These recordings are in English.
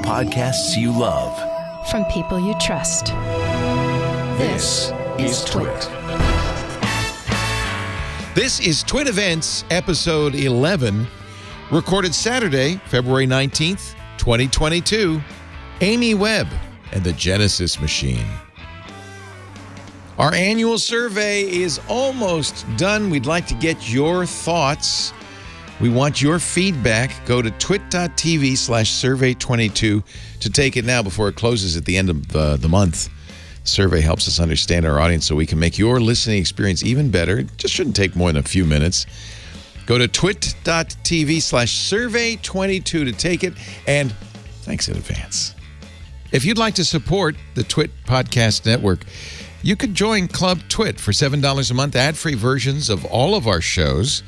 podcasts you love. From people you trust. This is TWiT. This is TWiT Events, episode 11, recorded Saturday, February 19th, 2022. Amy Webb and the Genesis Machine. Our annual survey is almost done. We'd like to get your thoughts. We want your feedback. Go to twit.tv/survey22 to take it now before it closes at the end of the month. The survey helps us understand our audience so we can make your listening experience even better. It just shouldn't take more than a few minutes. Go to twit.tv/survey22 to take it, and thanks in advance. If you'd like to support the TWiT Podcast Network, you could join Club TWiT for $7 a month, ad-free versions of all of our shows.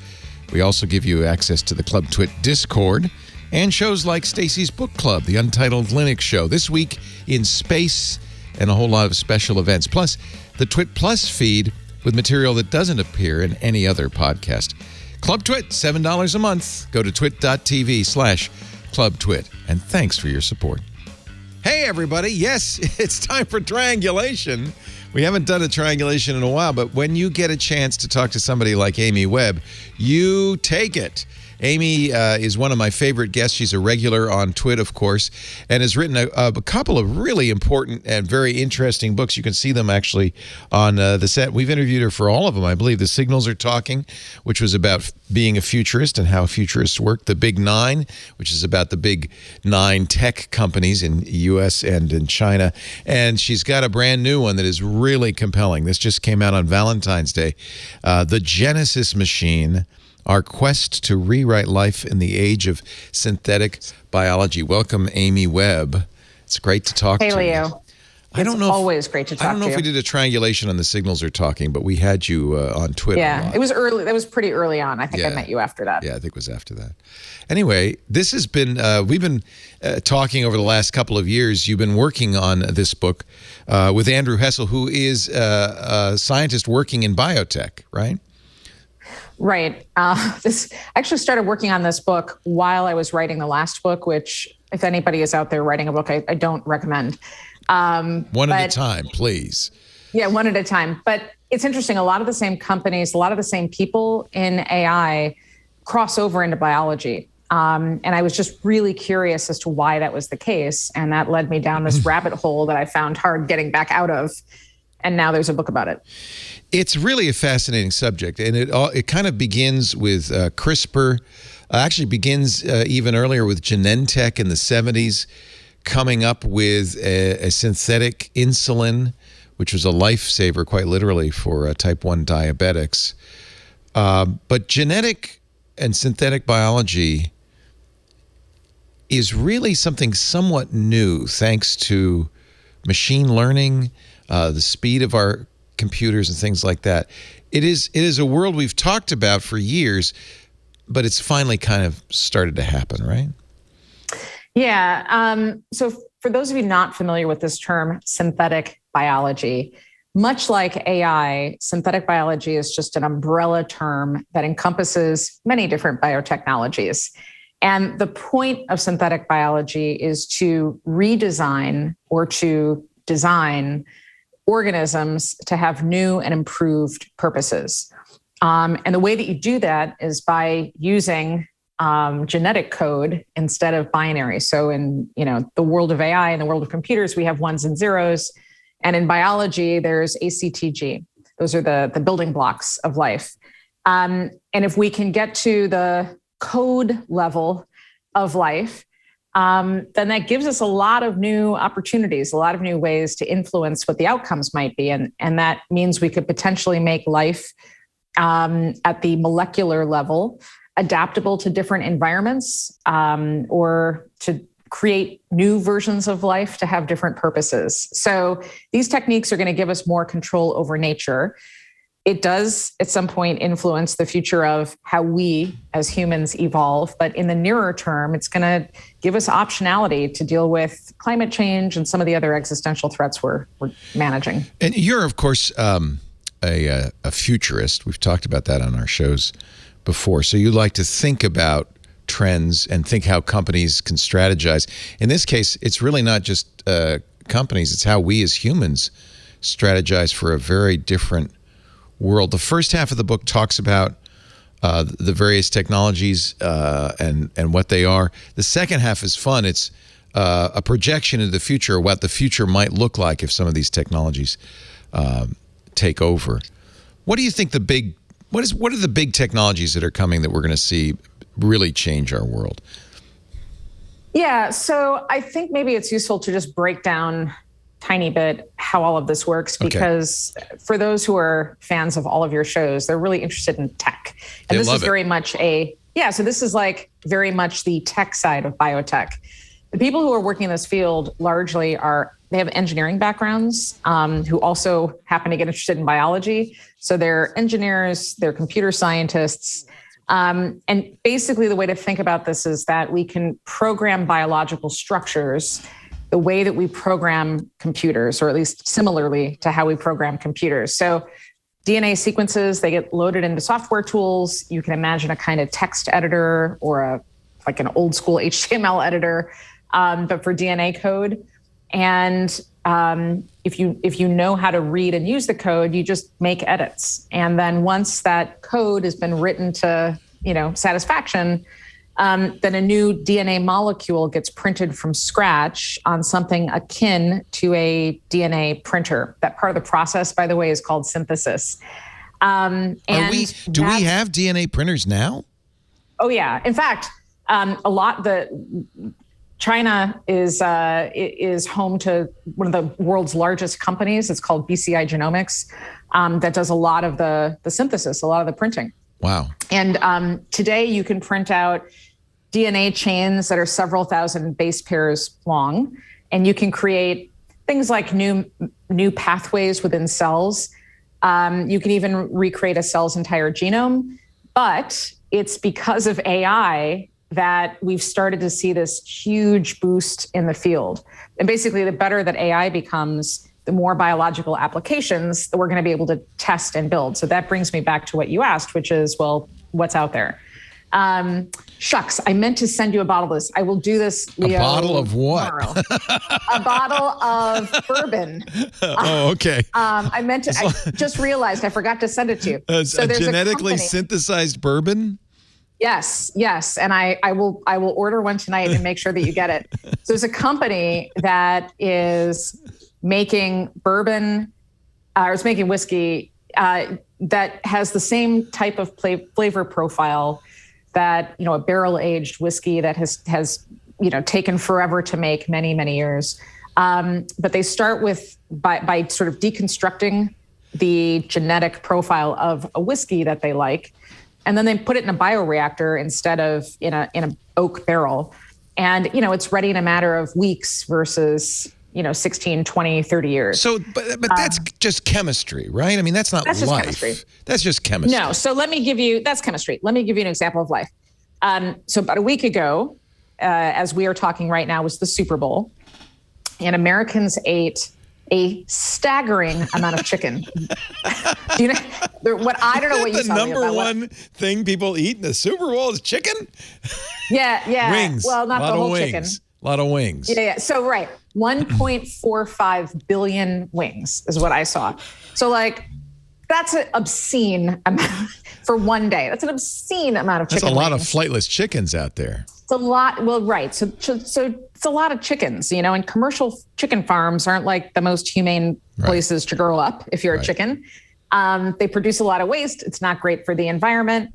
We also give you access to the Club TWiT Discord and shows like Stacy's Book Club, the Untitled Linux Show, This Week in Space, and a whole lot of special events. Plus, the TWiT Plus feed with material that doesn't appear in any other podcast. Club TWiT, $7 a month. Go to twit.tv/Club TWiT. And thanks for your support. Hey, everybody. Yes, it's time for triangulation. We haven't done a triangulation in a while, but when you get a chance to talk to somebody like Amy Webb, you take it. Amy is one of my favorite guests. She's a regular on TWiT, of course, and has written a couple of really important and very interesting books. You can see them actually on the set. We've interviewed her for all of them, I believe. The Signals Are Talking, which was about being a futurist and how futurists work. The Big Nine, which is about the big 9 tech companies in the U.S. and in China. And she's got a brand new one that is really compelling. This just came out on Valentine's Day. The Genesis Machine, Our Quest to Rewrite Life in the Age of Synthetic Biology. Welcome, Amy Webb. It's great to talk to you. Hey, Leo. It's always great to talk to you. I don't know if we did a triangulation on the Signals Are Talking, but we had you on Twitter. Yeah, it was early. That was pretty early on. I think I met you after that. Yeah, I think it was after that. Anyway, this has been, we've been talking over the last couple of years. You've been working on this book with Andrew Hessel, who is a scientist working in biotech, right? Right. I actually started working on this book while I was writing the last book, which if anybody is out there writing a book, I don't recommend. One at a time, please. Yeah, one at a time. But it's interesting. A lot of the same companies, a lot of the same people in AI cross over into biology. And I was just really curious as to why that was the case. And that led me down this rabbit hole that I found hard getting back out of. And now there's a book about it. It's really a fascinating subject, and it kind of begins with CRISPR. Actually begins even earlier with Genentech in the 70s, coming up with a synthetic insulin, which was a lifesaver, quite literally, for type 1 diabetics. But genetic and synthetic biology is really something somewhat new, thanks to machine learning, the speed of our computers and things like that. It is a world we've talked about for years, but it's finally kind of started to happen, right? Yeah. So for those of you not familiar with this term, synthetic biology, much like AI, synthetic biology is just an umbrella term that encompasses many different biotechnologies. And the point of synthetic biology is to redesign or to design organisms to have new and improved purposes. And the way that you do that is by using genetic code instead of binary. So in the world of AI and the world of computers, we have ones and zeros. And in biology, there's ACTG. Those are the building blocks of life. And if we can get to the code level of life, then that gives us a lot of new opportunities, a lot of new ways to influence what the outcomes might be. And that means we could potentially make life at the molecular level adaptable to different environments, or to create new versions of life to have different purposes. So these techniques are going to give us more control over nature. It does at some point influence the future of how we as humans evolve. But in the nearer term, it's going to give us optionality to deal with climate change and some of the other existential threats we're managing. And you're, of course, a futurist. We've talked about that on our shows before. So you like to think about trends and think how companies can strategize. In this case, it's really not just companies, it's how we as humans strategize for a very different world. The first half of the book talks about the various technologies and what they are. The second half is fun. It's a projection into the future, what the future might look like if some of these technologies take over. What do you think what are the big technologies that are coming that we're going to see really change our world? Yeah, so I think maybe it's useful to just break down tiny bit how all of this works, because for those who are fans of all of your shows, they're really interested in tech. And this is very much so this is like very much the tech side of biotech. The people who are working in this field largely they have engineering backgrounds, who also happen to get interested in biology. So they're engineers, they're computer scientists. And basically the way to think about this is that we can program biological structures the way that we program computers, or at least similarly to how we program computers. So DNA sequences, they get loaded into software tools. You can imagine a kind of text editor or like an old school HTML editor, but for DNA code. And if you know how to read and use the code, you just make edits. And then once that code has been written to, satisfaction, then a new DNA molecule gets printed from scratch on something akin to a DNA printer. That part of the process, by the way, is called synthesis. Do we have DNA printers now? Oh yeah. In fact, China is home to one of the world's largest companies. It's called BCI Genomics, that does a lot of the synthesis, a lot of the printing. Wow. And today you can print out DNA chains that are several thousand base pairs long, and you can create things like new pathways within cells. You can even recreate a cell's entire genome. But it's because of AI that we've started to see this huge boost in the field. And basically, the better that AI becomes, the more biological applications that we're going to be able to test and build. So that brings me back to what you asked, which is, well, what's out there? Shucks, I meant to send you a bottle of this. I will do this, Leo. A bottle of what? A bottle of bourbon. Okay. I just realized I forgot to send it to you. So there's genetically synthesized bourbon? Yes. And I will order one tonight and make sure that you get it. So there's a company that is making bourbon, or is making whiskey, that has the same type of flavor profile that, a barrel-aged whiskey that has taken forever to make, many, many years. But they start by sort of deconstructing the genetic profile of a whiskey that they like, and then they put it in a bioreactor instead of in an oak barrel. And, it's ready in a matter of weeks versus 16, 20, 30 years. So, but that's just chemistry, right? I mean, that's not life. Chemistry. That's just chemistry. No. So that's chemistry. Let me give you an example of life. So about a week ago, as we are talking right now, was the Super Bowl, and Americans ate a staggering amount of chicken. Do you know I don't know what you saw. The number one thing people eat in the Super Bowl is chicken? Yeah. Wings. Well, not the whole wings. chicken. A lot of wings. Yeah. So, right. 1.45 billion wings is what I saw. So, that's an obscene amount for one day. That's an obscene amount of chicken. That's a lot wings. of flightless chickens out there. It's a lot. Well, right. So it's a lot of chickens, and commercial chicken farms aren't like the most humane places to grow up if you're a chicken. They produce a lot of waste. It's not great for the environment.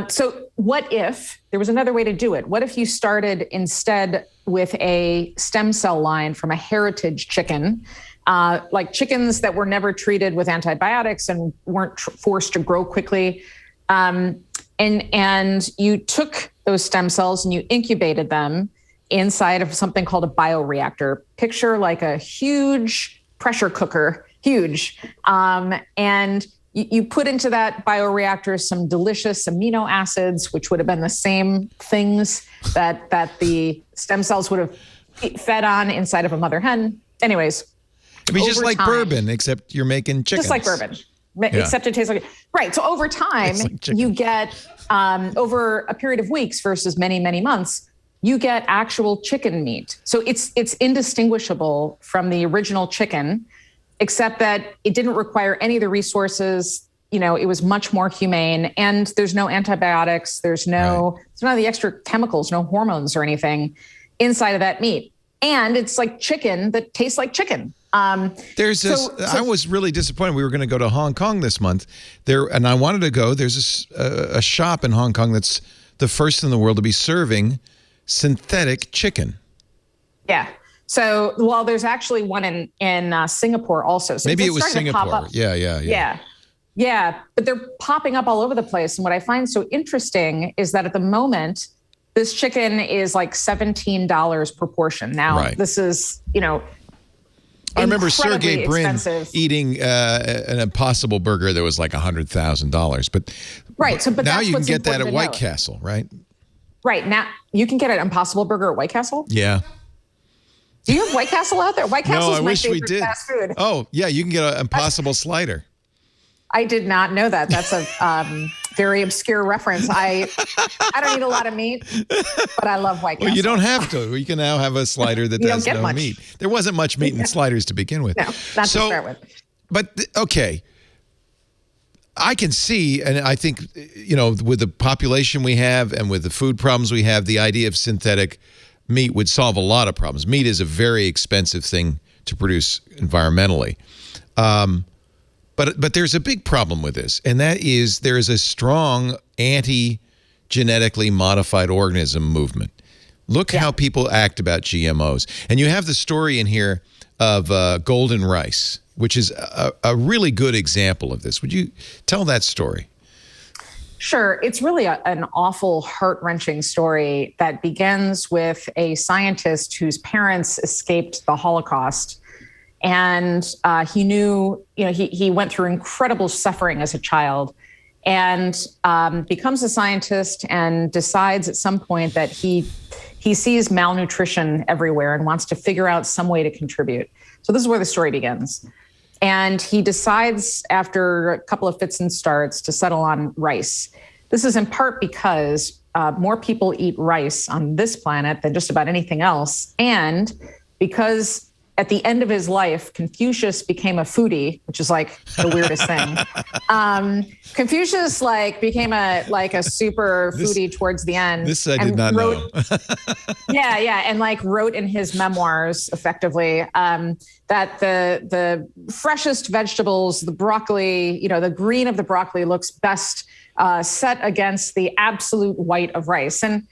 So what if there was another way to do it? What if you started instead with a stem cell line from a heritage chicken, like chickens that were never treated with antibiotics and weren't forced to grow quickly, and you took those stem cells and you incubated them inside of something called a bioreactor. Picture like a huge pressure cooker, and you put into that bioreactor some delicious amino acids, which would have been the same things that the stem cells would have fed on inside of a mother hen. Anyways, it'd be just like bourbon, except you're making chickens. Just like bourbon. except it tastes like, right. So over time, you get, over a period of weeks versus many, many months, you get actual chicken meat. So it's indistinguishable from the original chicken, except that it didn't require any of the resources. It was much more humane, and there's no antibiotics. There's none of the extra chemicals, no hormones or anything inside of that meat. And it's like chicken that tastes like chicken. I was really disappointed. We were going to go to Hong Kong this month and I wanted to go. There's a shop in Hong Kong that's the first in the world to be serving synthetic chicken. Yeah. So, well, there's actually one in Singapore also. So maybe it was Singapore. Yeah, but they're popping up all over the place. And what I find so interesting is that at the moment, this chicken is like $17 per portion. Now, this is, I remember Sergey Brin eating an Impossible Burger that was like $100,000. But now you can get that at White Castle, right? Right. Now you can get an Impossible Burger at White Castle? Yeah. Do you have White Castle out there? White Castle is my favorite did. fast food. Oh, yeah. You can get an Impossible Slider. I did not know that. That's a very obscure reference. I don't eat a lot of meat, but I love White Castle. Well, you don't have to. You can now have a slider that has no meat. There wasn't much meat in sliders to begin with. No, not to start with. But, okay. I can see, and I think, with the population we have and with the food problems we have, the idea of synthetic meat would solve a lot of problems. Meat is a very expensive thing to produce environmentally. But there's a big problem with this, and that is there is a strong anti-genetically modified organism movement. Look how people act about GMOs. And you have the story in here of golden rice, which is a really good example of this. Would you tell that story? Sure. It's really an awful, heart-wrenching story that begins with a scientist whose parents escaped the Holocaust. And he knew, he went through incredible suffering as a child and becomes a scientist and decides at some point that he sees malnutrition everywhere and wants to figure out some way to contribute. So this is where the story begins. And he decides after a couple of fits and starts to settle on rice. This is in part because more people eat rice on this planet than just about anything else. And because at the end of his life, Confucius became a foodie, which is like the weirdest thing. Confucius became a super foodie towards the end. This I did not know. And wrote in his memoirs effectively that the freshest vegetables, the broccoli, the green of the broccoli looks best set against the absolute white of rice. And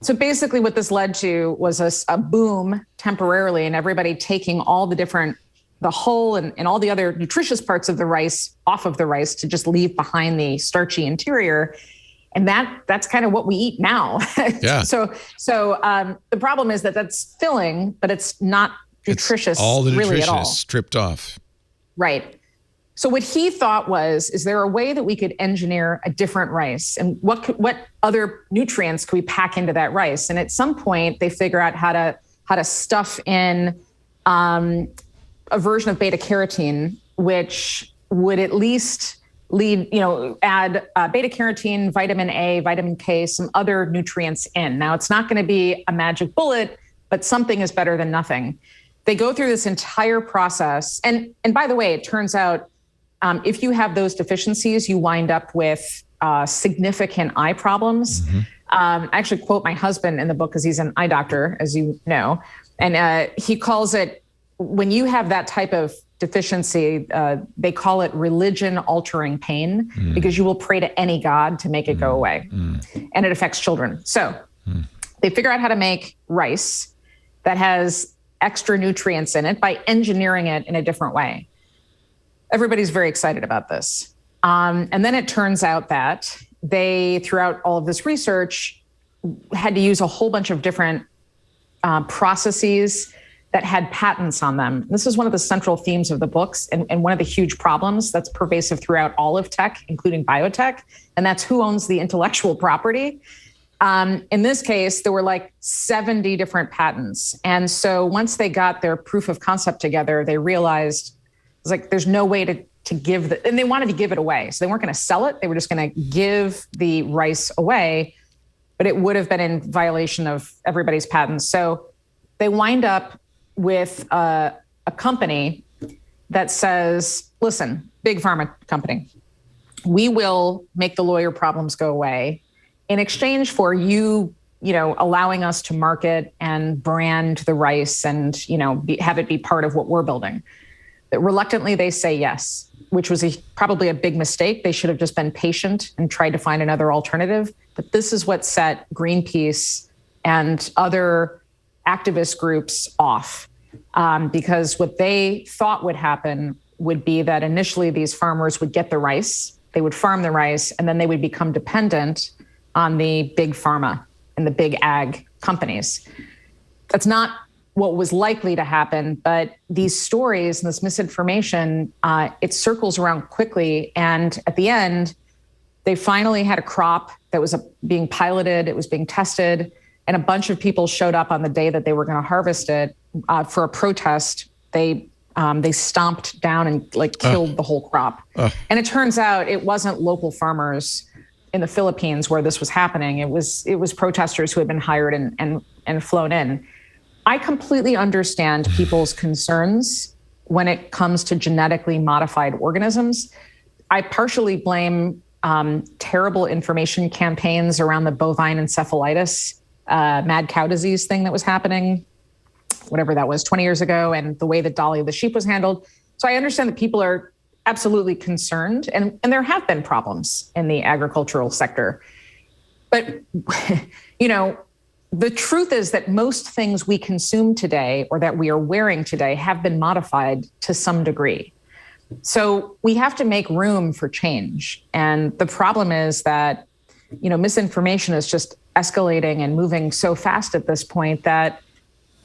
so basically what this led to was a boom temporarily and everybody taking all the hull and all the other nutritious parts of the rice off of the rice to just leave behind the starchy interior. And that's kind of what we eat now. Yeah. So the problem is that that's filling, but it's not nutritious all the really nutrition at all. Is stripped off. Right. So what he thought was, is there a way that we could engineer a different rice? And what other nutrients could we pack into that rice? And at some point, they figure out how to stuff in a version of beta carotene, which would at least add beta carotene, vitamin A, vitamin K, some other nutrients in. Now, it's not going to be a magic bullet, but something is better than nothing. They go through this entire process. And by the way, it turns out if you have those deficiencies, you wind up with significant eye problems. Mm-hmm. I actually quote my husband in the book because he's an eye doctor, as you know. And he calls it, when you have that type of deficiency, they call it religion-altering pain because you will pray to any god to make it go away. And it affects children. So they figure out how to make rice that has extra nutrients in it by engineering it in a different way. Everybody's very excited about this. And then it turns out that they, throughout all of this research, had to use a whole bunch of different processes that had patents on them. This is one of the central themes of the books and one of the huge problems that's pervasive throughout all of tech, including biotech, and that's who owns the intellectual property. In this case, there were like 70 different patents. And so once they got their proof of concept together, they realized it's like there's no way to give and they wanted to give it away. So they weren't going to sell it. They were just going to give the rice away, but it would have been in violation of everybody's patents. So they wind up with a company that says, listen, big pharma company, we will make the lawyer problems go away in exchange for you allowing us to market and brand the rice and, have it be part of what we're building. That reluctantly, they say yes, which was probably a big mistake. They should have just been patient and tried to find another alternative. But this is what set Greenpeace and other activist groups off, because what they thought would happen would be that initially these farmers would get the rice, they would farm the rice, and then they would become dependent on the big pharma and the big ag companies. That's not what was likely to happen, but these stories and this misinformation, it circles around quickly. And at the end, they finally had a crop that was being piloted, it was being tested, and a bunch of people showed up on the day that they were going to harvest it for a protest. They stomped down and killed the whole crop. And it turns out it wasn't local farmers in the Philippines where this was happening. It was protesters who had been hired and flown in. I completely understand people's concerns when it comes to genetically modified organisms. I partially blame terrible information campaigns around the bovine encephalitis, mad cow disease thing that was happening, whatever that was, 20 years ago, and the way that Dolly the sheep was handled. So I understand that people are absolutely concerned, and there have been problems in the agricultural sector. But, the truth is that most things we consume today or that we are wearing today have been modified to some degree. So we have to make room for change. And the problem is that, misinformation is just escalating and moving so fast at this point that,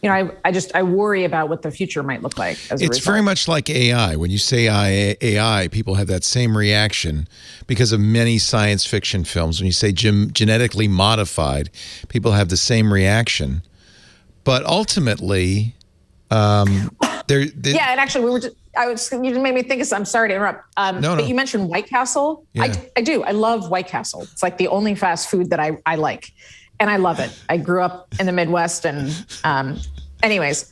I worry about what the future might look like as a result. It's very much like AI. When you say AI, people have that same reaction because of many science fiction films. When you say genetically modified, people have the same reaction. But ultimately, yeah, and actually, you just made me think of something. I'm sorry to interrupt. No. But you mentioned White Castle. Yeah. I do. I love White Castle. It's like the only fast food that I like. And I love it. I grew up in the Midwest and anyways.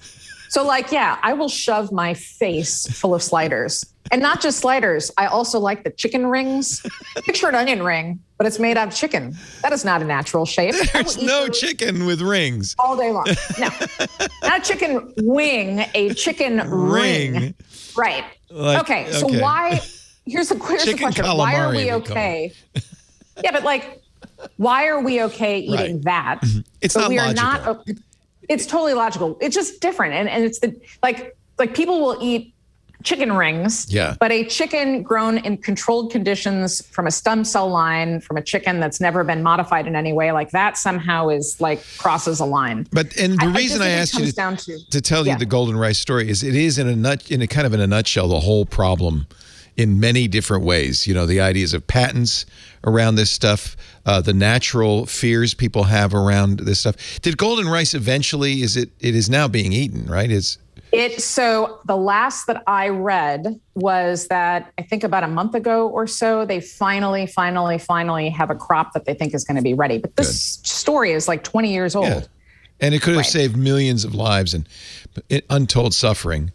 So I will shove my face full of sliders. And not just sliders. I also like the chicken rings. Picture an onion ring, but it's made out of chicken. That is not a natural shape. There's no chicken with rings. All day long. No. Not a chicken wing, a chicken ring. Right. Okay. So why, here's the question. Why are we okay? Yeah, but why are we okay eating that? It's not logical. It's totally logical. It's just different. And it's like people will eat chicken rings, but a chicken grown in controlled conditions from a stem cell line from a chicken that's never been modified in any way, that somehow is crosses a line. But the reason I asked you to tell you the golden rice story is it is in a nutshell the whole problem in many different ways. The ideas of patents around this stuff, the natural fears people have around this stuff. Did golden rice eventually, it is now being eaten, right? So the last that I read was that I think about a month ago or so, they finally have a crop that they think is going to be ready. But this story is 20 years old. Yeah. And it could have saved millions of lives and untold suffering.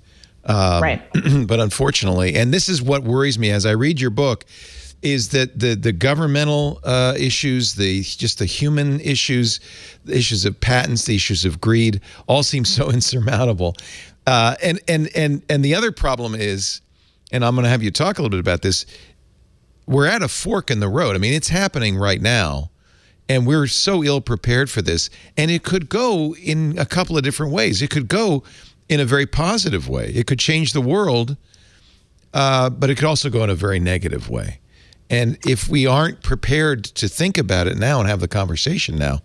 Right. But unfortunately, and this is what worries me as I read your book, is that the governmental issues, the human issues, the issues of patents, the issues of greed, all seem so insurmountable. And the other problem is, and I'm going to have you talk a little bit about this, we're at a fork in the road. I mean, it's happening right now, and we're so ill prepared for this. And it could go in a couple of different ways. It could go in a very positive way. It could change the world, but it could also go in a very negative way. And if we aren't prepared to think about it now and have the conversation now,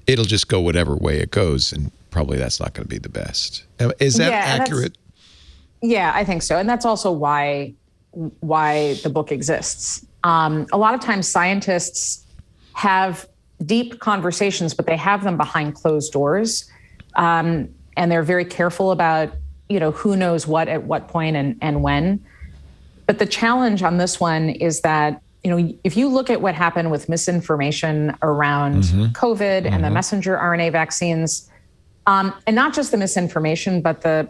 it'll just go whatever way it goes, and probably that's not going to be the best. Is that accurate? Yeah, I think so. And that's also why the book exists. A lot of times scientists have deep conversations, but they have them behind closed doors. And they're very careful about, who knows what at what point and when. But the challenge on this one is that, if you look at what happened with misinformation around COVID and the messenger RNA vaccines, and not just the misinformation, but a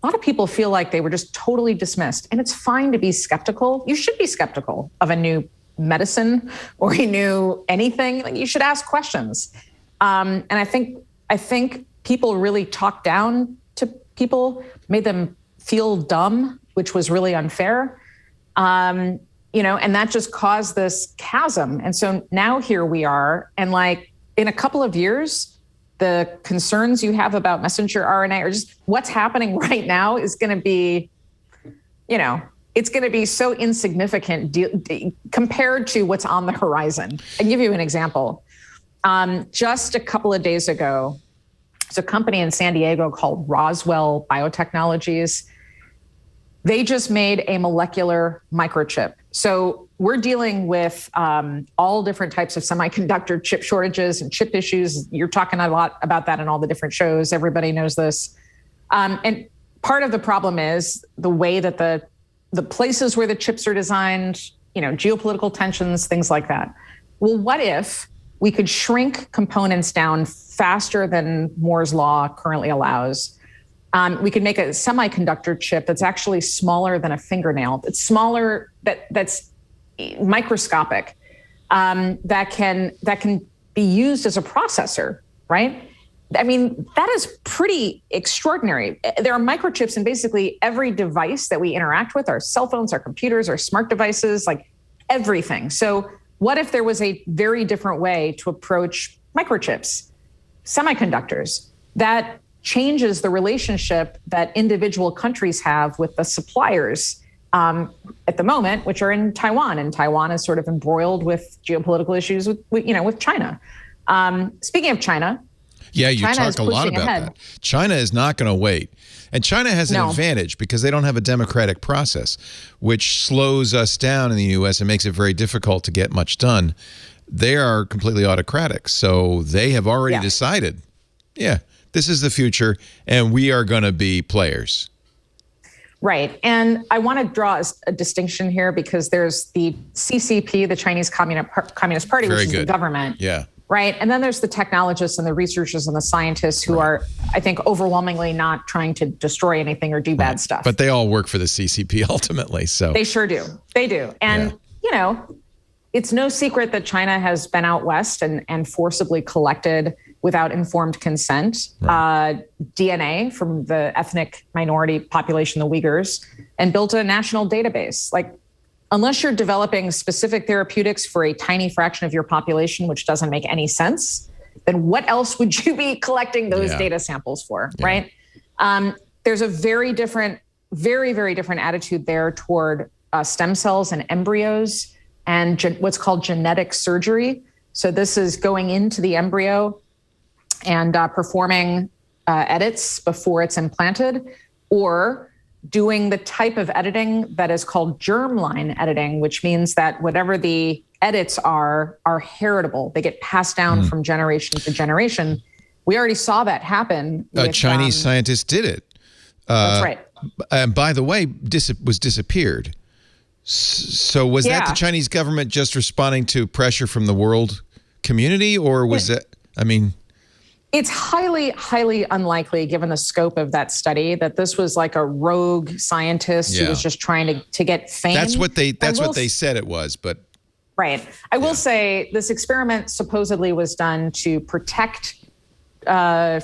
lot of people feel like they were just totally dismissed. And it's fine to be skeptical. You should be skeptical of a new medicine or a new anything. Like, you should ask questions. And I think people really talked down to people, made them feel dumb, which was really unfair. And that just caused this chasm. And so now here we are. And like, in a couple of years, the concerns you have about messenger RNA or just what's happening right now is going to be, it's going to be so insignificant compared to what's on the horizon. I'll give you an example. Just a couple of days ago, there's a company in San Diego called Roswell Biotechnologies. They just made a molecular microchip. So we're dealing with all different types of semiconductor chip shortages and chip issues. You're talking a lot about that in all the different shows. Everybody knows this. And part of the problem is the way that the places where the chips are designed, geopolitical tensions, things like that. Well, what if we could shrink components down faster than Moore's law currently allows? We could make a semiconductor chip that's actually smaller than a fingernail. It's smaller, that's microscopic, that can be used as a processor, right? I mean, that is pretty extraordinary. There are microchips in basically every device that we interact with, our cell phones, our computers, our smart devices, like everything. So what if there was a very different way to approach microchips, semiconductors, that changes the relationship that individual countries have with the suppliers at the moment, which are in Taiwan, and Taiwan is sort of embroiled with geopolitical issues with China. Speaking of China, you China talk a lot about that. China is not going to wait, and China has an advantage because they don't have a democratic process, which slows us down in the U.S. and makes it very difficult to get much done. They are completely autocratic, so they have already decided, this is the future, and we are going to be players. Right. And I want to draw a distinction here because there's the CCP, the Chinese Communist Party, which is the government. Yeah. Right. And then there's the technologists and the researchers and the scientists who are, I think, overwhelmingly not trying to destroy anything or do bad stuff. But they all work for the CCP ultimately. So they sure do. They do. And, it's no secret that China has been out west and forcibly collected without informed consent, DNA from the ethnic minority population, the Uyghurs, and built a national database. Like, unless you're developing specific therapeutics for a tiny fraction of your population, which doesn't make any sense, then what else would you be collecting those data samples for, right? There's a very, very different attitude there toward stem cells and embryos and what's called genetic surgery. So this is going into the embryo and performing edits before it's implanted, or doing the type of editing that is called germline editing, which means that whatever the edits are heritable. They get passed down from generation to generation. We already saw that happen. A Chinese scientist did it. That's right. And by the way, was disappeared. So was that the Chinese government just responding to pressure from the world community, or was that, It's highly, highly unlikely, given the scope of that study, that this was like a rogue scientist who was just trying to get fame. That's what they said it was, but right. I will say this experiment supposedly was done to protect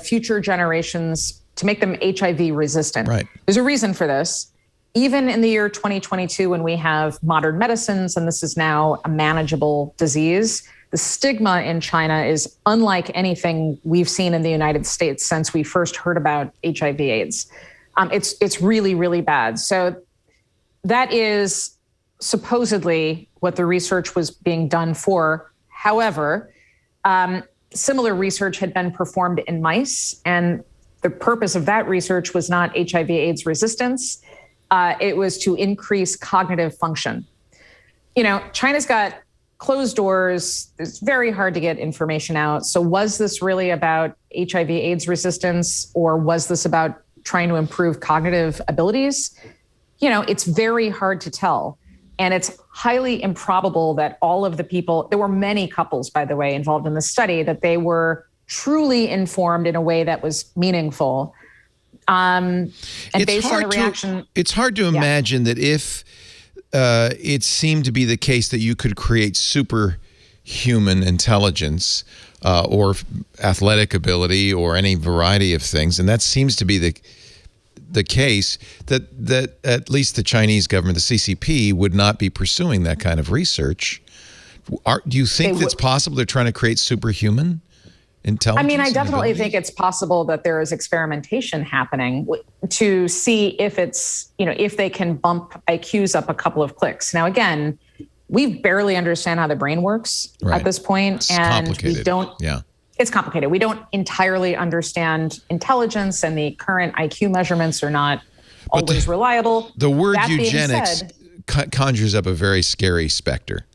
future generations, to make them HIV resistant. Right. There's a reason for this. Even in the year 2022, when we have modern medicines and this is now a manageable disease, the stigma in China is unlike anything we've seen in the United States since we first heard about HIV/AIDS. It's really, really bad. So that is supposedly what the research was being done for. However, similar research had been performed in mice, and the purpose of that research was not HIV/AIDS resistance. It was to increase cognitive function. China's got closed doors. It's very hard to get information out. So was this really about HIV/AIDS resistance, or was this about trying to improve cognitive abilities? it's very hard to tell. And it's highly improbable that all of the people, there were many couples, by the way, involved in the study, that they were truly informed in a way that was meaningful. And based on the reaction. It's hard to imagine that if it seemed to be the case that you could create superhuman intelligence or athletic ability or any variety of things, and that seems to be the case, that at least the Chinese government, the CCP, would not be pursuing that kind of research. Do you think it's possible they're trying to create superhuman intelligence? I mean, I definitely think it's possible that there is experimentation happening to see if it's, if they can bump IQs up a couple of clicks. Now, again, we barely understand how the brain works at this point, it's and complicated. we don't. Yeah. It's complicated. We don't entirely understand intelligence, and the current IQ measurements are not always reliable. The word eugenics conjures up a very scary specter.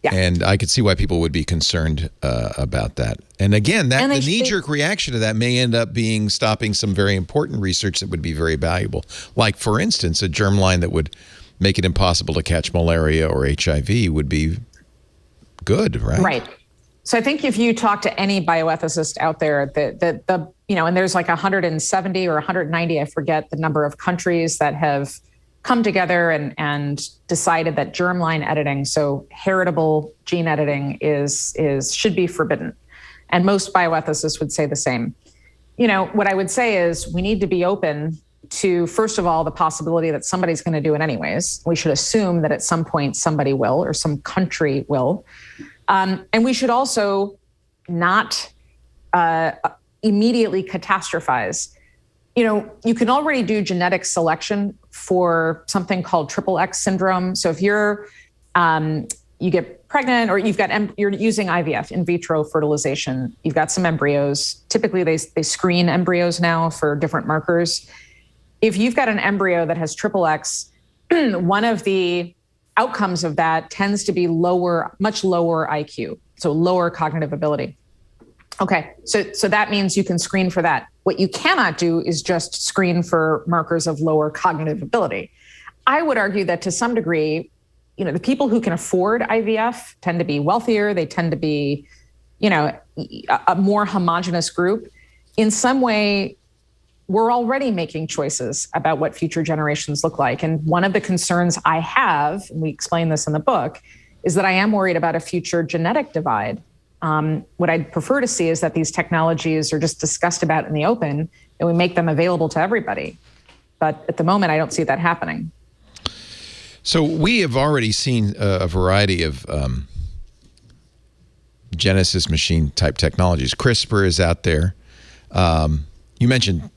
Yeah. And I could see why people would be concerned about that. And again, the knee-jerk reaction to that may end up being stopping some very important research that would be very valuable. Like, for instance, a germline that would make it impossible to catch malaria or HIV would be good, right? Right. So I think if you talk to any bioethicist out there, and there's like 170 or 190, I forget the number of countries that have come together and decided that germline editing, so heritable gene editing, should be forbidden. And most bioethicists would say the same. What I would say is we need to be open to, first of all, the possibility that somebody's going to do it anyways. We should assume that at some point somebody will, or some country will. And we should also not immediately catastrophize. You can already do genetic selection for something called XXX syndrome. So if you get pregnant, or you're using IVF, in vitro fertilization, you've got some embryos. Typically, they screen embryos now for different markers. If you've got an embryo that has XXX, one of the outcomes of that tends to be much lower IQ, so lower cognitive ability. Okay, so that means you can screen for that. What you cannot do is just screen for markers of lower cognitive ability. I would argue that to some degree, the people who can afford IVF tend to be wealthier. They tend to be, a more homogenous group. In some way, we're already making choices about what future generations look like. And one of the concerns I have, and we explain this in the book, is that I am worried about a future genetic divide. What I'd prefer to see is that these technologies are just discussed about in the open and we make them available to everybody. But at the moment, I don't see that happening. So we have already seen a variety of Genesis machine type technologies. CRISPR is out there. You mentioned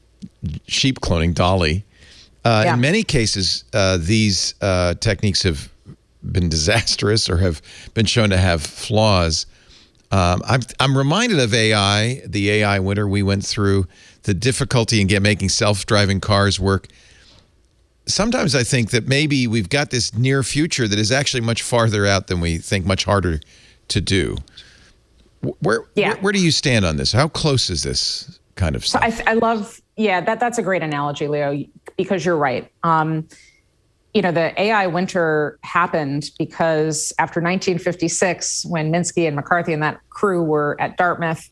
sheep cloning, Dolly. In many cases, these techniques have been disastrous or have been shown to have flaws. I'm reminded of AI, the AI winter we went through, the difficulty in making self-driving cars work. Sometimes I think that maybe we've got this near future that is actually much farther out than we think, much harder to do. Where do you stand on this? How close is this kind of stuff? So I love, that's a great analogy, Leo, because you're right. The AI winter happened because after 1956, when Minsky and McCarthy and that crew were at Dartmouth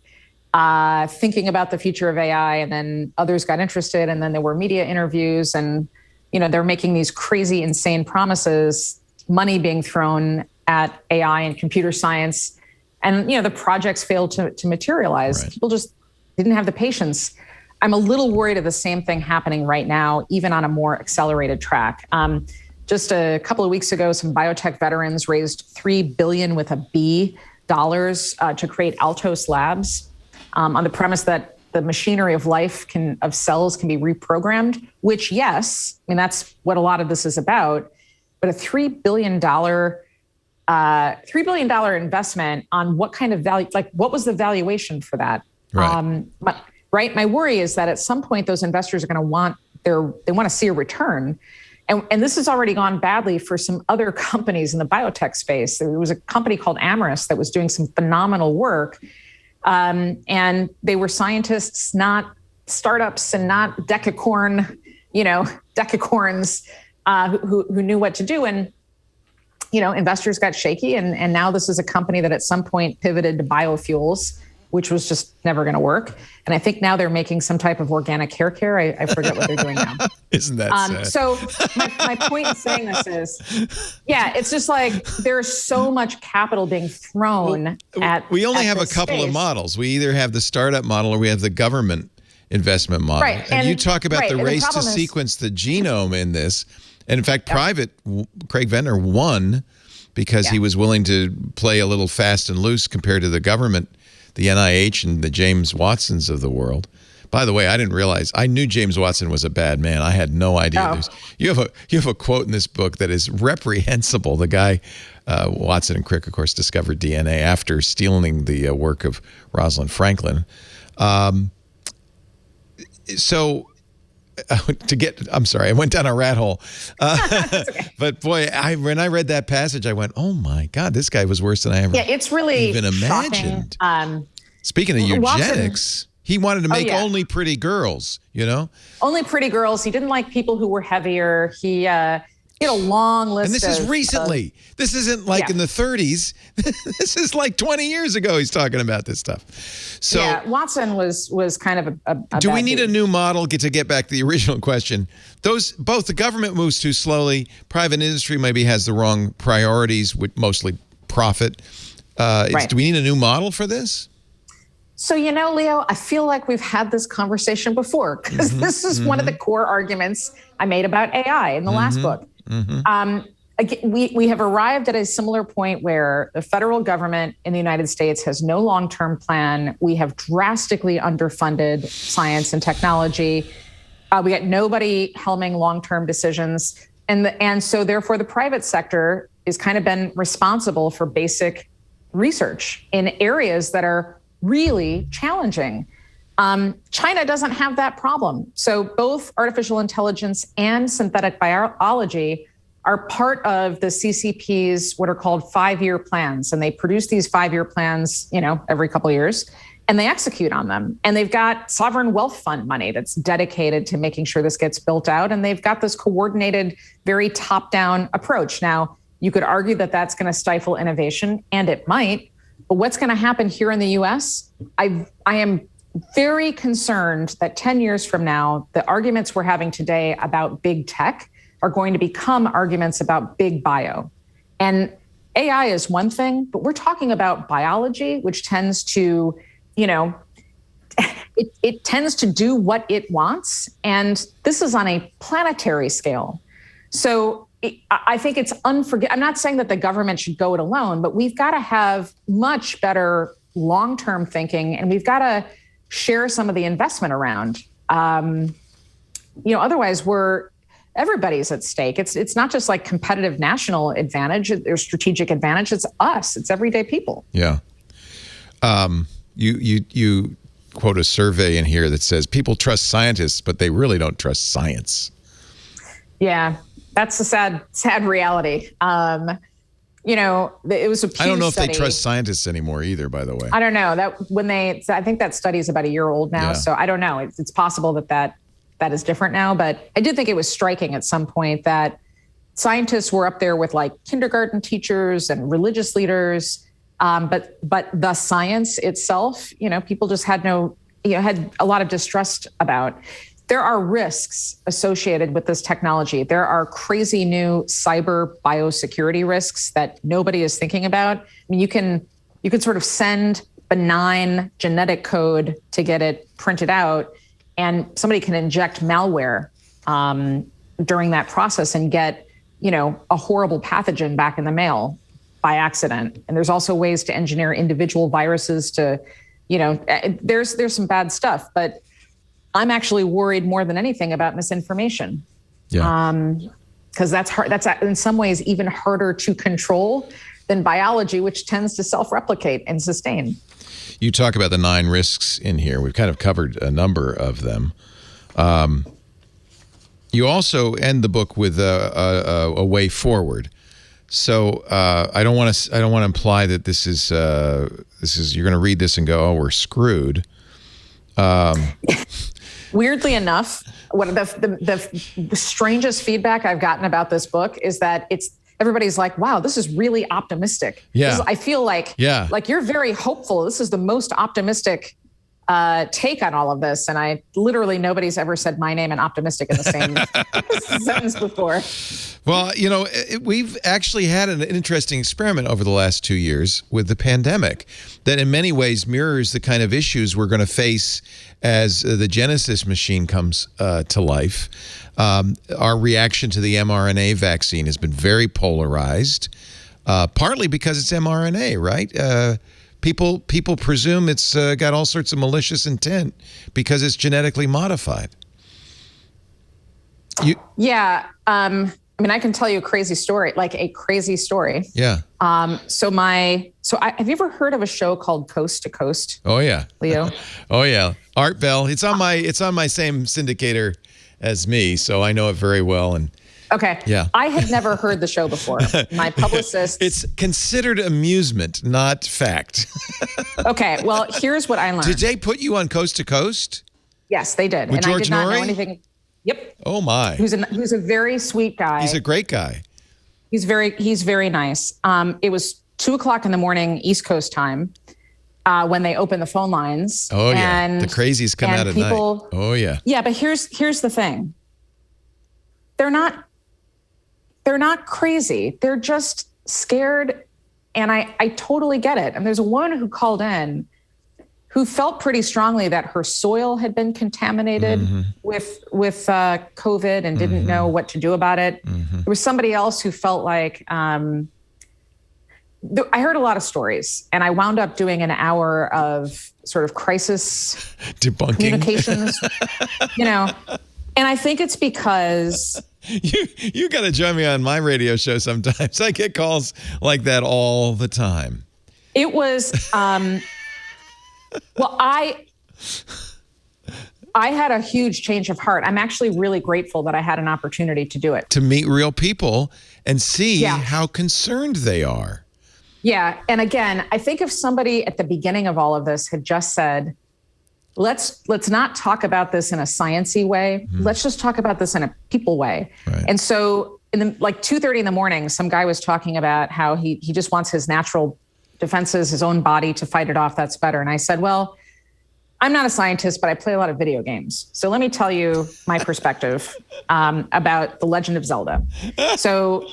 thinking about the future of AI, and then others got interested, and then there were media interviews, and they're making these crazy, insane promises, money being thrown at AI and computer science, and the projects failed to materialize. Right. People just didn't have the patience. I'm a little worried of the same thing happening right now, even on a more accelerated track. Just a couple of weeks ago, some biotech veterans raised $3 billion with a B dollars to create Altos Labs on the premise that the machinery of life of cells can be reprogrammed, which, yes, I mean, that's what a lot of this is about. But a $3 billion investment on what kind of value, like what was the valuation for that? Right. My worry is that at some point those investors are going to want to see a return. And this has already gone badly for some other companies in the biotech space. There was a company called Amyris that was doing some phenomenal work. And they were scientists, not startups, and not decacorns who knew what to do. And, investors got shaky. And now this is a company that at some point pivoted to biofuels, which was just never going to work. And I think now they're making some type of organic hair care. I forget what they're doing now. Isn't that sad? So my point in saying this is, it's just like there's so much capital being thrown at. We only have a this couple space. of models. We either have the startup model or we have the government investment model. Right. And you talk about the and race to problem is- sequence the genome in this. And in fact, private, Craig Venter won because he was willing to play a little fast and loose compared to the government, the NIH and the James Watsons of the world. By the way, I didn't realize, I knew James Watson was a bad man. I had no idea. You have a quote in this book that is reprehensible. The guy, Watson and Crick, of course, discovered DNA after stealing the work of Rosalind Franklin. I'm sorry, I went down a rat hole. Okay. But boy, when I read that passage, I went, oh my God, this guy was worse than I ever it's really even imagined. Speaking of eugenics, he wanted to make only pretty girls, Only pretty girls. He didn't like people who were heavier. He had a long list. And this is recently. This isn't like in the 30s. This is like 20 years ago he's talking about this stuff. So Watson was kind of a do bad we need dude. a new model to get back to the original question? Both the government moves too slowly. Private industry maybe has the wrong priorities, with mostly profit. Do we need a new model for this? So, Leo, I feel like we've had this conversation before because this is one of the core arguments I made about AI in the last book. Again, we have arrived at a similar point where the federal government in the United States has no long-term plan. We have drastically underfunded science and technology. We got nobody helming long-term decisions. And so therefore the private sector has kind of been responsible for basic research in areas that are really challenging. China doesn't have that problem. So both artificial intelligence and synthetic biology are part of the CCP's what are called 5-year plans. And they produce these 5-year plans, every couple of years, and they execute on them. And they've got sovereign wealth fund money that's dedicated to making sure this gets built out. And they've got this coordinated, very top-down approach. Now, you could argue that that's going to stifle innovation, and it might. But what's going to happen here in the US? I am very concerned that 10 years from now, the arguments we're having today about big tech are going to become arguments about big bio. And AI is one thing, but we're talking about biology, which tends to, it tends to do what it wants. And this is on a planetary scale. So I think it's unforgivable. I'm not saying that the government should go it alone, but we've got to have much better long-term thinking, and we've got to share some of the investment around. Otherwise everybody's at stake. It's not just like competitive national advantage or strategic advantage. It's us. It's everyday people. Yeah. You quote a survey in here that says people trust scientists, but they really don't trust science. Yeah. That's a sad reality. It was a Pew I don't know if study. they trust scientists anymore either, by the way. I don't know I think that study is about a year old now. Yeah. So I don't know. It's possible that is different now, but I did think it was striking at some point that scientists were up there with like kindergarten teachers and religious leaders. But the science itself, people just had had a lot of distrust about. There are risks associated with this technology. There are crazy new cyber biosecurity risks that nobody is thinking about. I mean, you can sort of send benign genetic code to get it printed out, and somebody can inject malware during that process and get, a horrible pathogen back in the mail by accident. And there's also ways to engineer individual viruses to, there's some bad stuff, but I'm actually worried more than anything about misinformation. Yeah. Because that's hard. That's in some ways even harder to control than biology, which tends to self-replicate and sustain. You talk about the 9 risks in here. We've kind of covered a number of them. You also end the book with a way forward. So I don't want to imply that this is you're going to read this and go, oh, we're screwed. Weirdly enough, one of the strangest feedback I've gotten about this book is that everybody's like, wow, this is really optimistic. Yeah. I feel like you're very hopeful. This is the most optimistic take on all of this. And nobody's ever said my name and optimistic in the same sentence before. Well, we've actually had an interesting experiment over the last 2 years with the pandemic that in many ways mirrors the kind of issues we're going to face as the Genesis machine comes to life. Our reaction to the mRNA vaccine has been very polarized, partly because it's mRNA, right? People presume it's got all sorts of malicious intent because it's genetically modified. I can tell you a crazy story. Yeah. Have you ever heard of a show called Coast to Coast? Oh yeah, Leo. Oh yeah, Art Bell. It's on my same syndicator as me, so I know it very well. And okay, yeah, I had never heard the show before. My publicist. It's considered amusement, not fact. Okay, well, here's what I learned. Did they put you on Coast to Coast? Yes, they did. With George I did not Norrie? know anything. Yep. Oh my. Who's a very sweet guy. He's a great guy. He's very nice. It was 2:00 in the morning morning, East Coast time, when they opened the phone lines. Oh yeah. And the crazies come out at night. Oh yeah. Yeah, but here's the thing. They're not crazy. They're just scared. And I totally get it. And there's a woman who called in who felt pretty strongly that her soil had been contaminated with COVID and didn't know what to do about it. There was somebody else who felt like, I heard a lot of stories, and I wound up doing an hour of sort of crisis debunking communications, and I think it's because you got to join me on my radio show sometimes. I get calls like that all the time. It was, well, I had a huge change of heart. I'm actually really grateful that I had an opportunity to do it. To meet real people and see how concerned they are. Yeah. And again, I think if somebody at the beginning of all of this had just said, let's not talk about this in a sciencey way. Let's just talk about this in a people way. Right. And so in 2:30 in the morning, some guy was talking about how he just wants his natural defenses, his own body to fight it off. That's better. And I said, well, I'm not a scientist, but I play a lot of video games. So let me tell you my perspective about The Legend of Zelda. So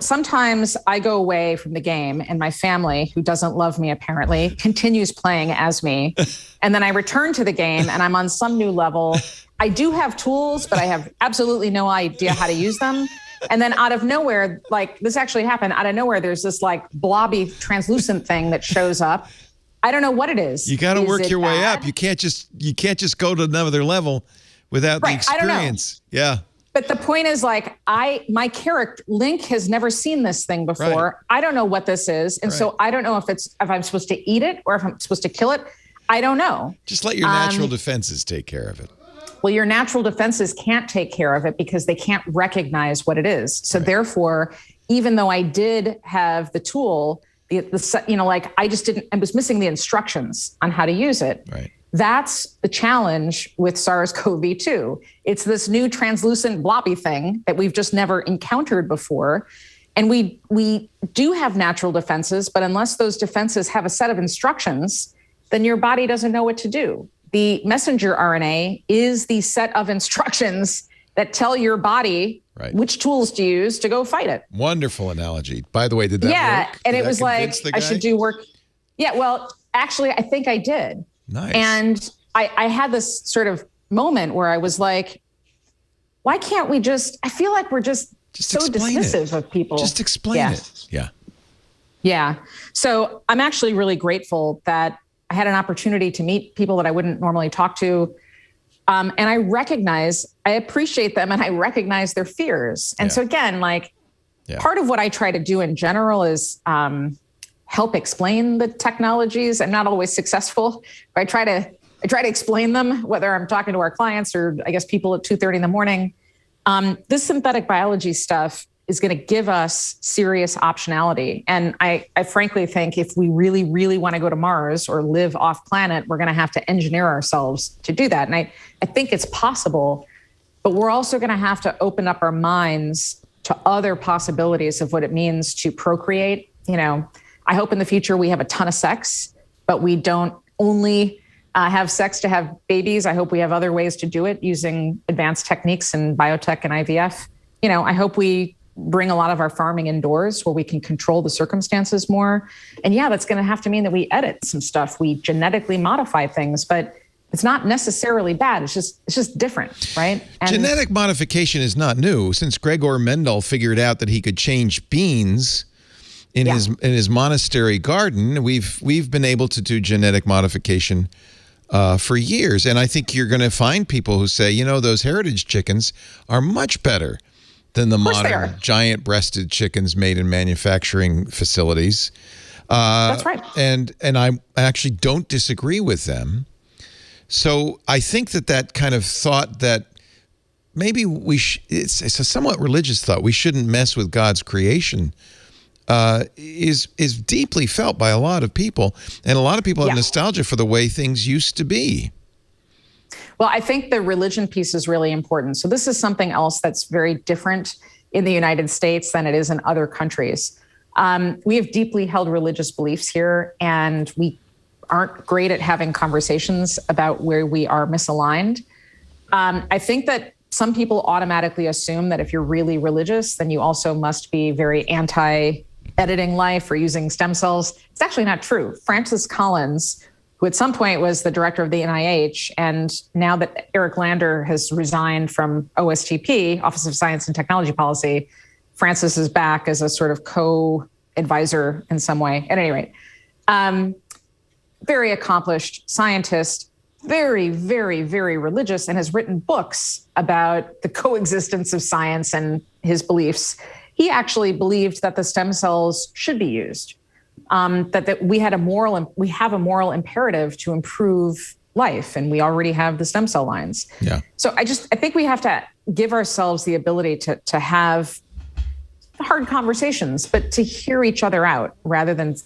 sometimes I go away from the game and my family, who doesn't love me apparently, continues playing as me. And then I return to the game and I'm on some new level. I do have tools, but I have absolutely no idea how to use them. And then out of nowhere, this actually happened, out of nowhere, there's this blobby translucent thing that shows up. I don't know what it is. You got to work your way up. You can't just go to another level without the experience. Yeah. But the point is, my character Link has never seen this thing before. Right. I don't know what this is, and so I don't know if I'm supposed to eat it or if I'm supposed to kill it. I don't know. Just let your natural defenses take care of it. Well, your natural defenses can't take care of it because they can't recognize what it is. So therefore, even though I did have the tool, I was missing the instructions on how to use it. Right. That's the challenge with SARS-CoV-2. It's this new translucent blobby thing that we've just never encountered before. And we do have natural defenses, but unless those defenses have a set of instructions, then your body doesn't know what to do. The messenger RNA is the set of instructions that tell your body which tools to use to go fight it. Wonderful analogy. By the way, did that work? Yeah, and it was like, I should do work. Yeah, well, actually, I think I did. Nice. And I had this sort of moment where I was like, why can't we I feel like we're just so dismissive of people. Just explain it. Yeah. Yeah. So I'm actually really grateful that I had an opportunity to meet people that I wouldn't normally talk to. And I appreciate them and I recognize their fears. And so again, part of what I try to do in general is help explain the technologies. I'm not always successful, but I try to explain them, whether I'm talking to our clients or I guess people at 2:30 in the morning. This synthetic biology stuff is going to give us serious optionality. And I frankly think if we really, really want to go to Mars or live off planet, we're going to have to engineer ourselves to do that. And I think it's possible, but we're also going to have to open up our minds to other possibilities of what it means to procreate. I hope in the future we have a ton of sex, but we don't only have sex to have babies. I hope we have other ways to do it using advanced techniques in biotech and IVF. I hope we bring a lot of our farming indoors where we can control the circumstances more. And yeah, that's going to have to mean that we edit some stuff. We genetically modify things, but it's not necessarily bad. It's just different, right? And genetic modification is not new. Since Gregor Mendel figured out that he could change beans in his monastery garden, we've been able to do genetic modification for years. And I think you're going to find people who say, those heritage chickens are much better than the modern giant-breasted chickens made in manufacturing facilities. That's right. And I actually don't disagree with them. So I think that kind of thought that maybe it's a somewhat religious thought, we shouldn't mess with God's creation, is deeply felt by a lot of people. And a lot of people have nostalgia for the way things used to be. Well, I think the religion piece is really important. So this is something else that's very different in the United States than it is in other countries. We have deeply held religious beliefs here, and we aren't great at having conversations about where we are misaligned. I think that some people automatically assume that if you're really religious, then you also must be very anti-editing life or using stem cells. It's actually not true. Francis Collins, who at some point was the director of the NIH, and now that Eric Lander has resigned from OSTP, Office of Science and Technology Policy, Francis is back as a sort of co-advisor in some way. At any rate, very accomplished scientist, very, very, very religious, and has written books about the coexistence of science and his beliefs. He actually believed that the stem cells should be used. That we have a moral imperative to improve life, and we already have the stem cell lines. Yeah. So I think we have to give ourselves the ability to have hard conversations, but to hear each other out rather than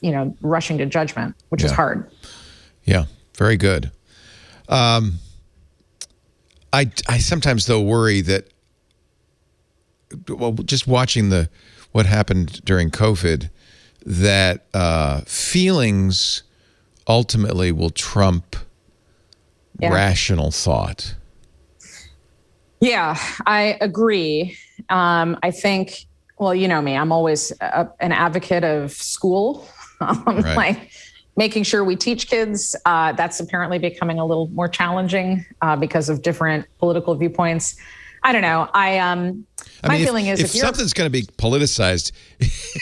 rushing to judgment, which is hard. Yeah, very good. I sometimes though worry that just watching what happened during COVID, that feelings ultimately will trump rational thought. Yeah, I agree. I think, well, you know me, I'm always an advocate of school, like making sure we teach kids. That's apparently becoming a little more challenging because of different political viewpoints. I don't know. My feeling is if something's going to be politicized,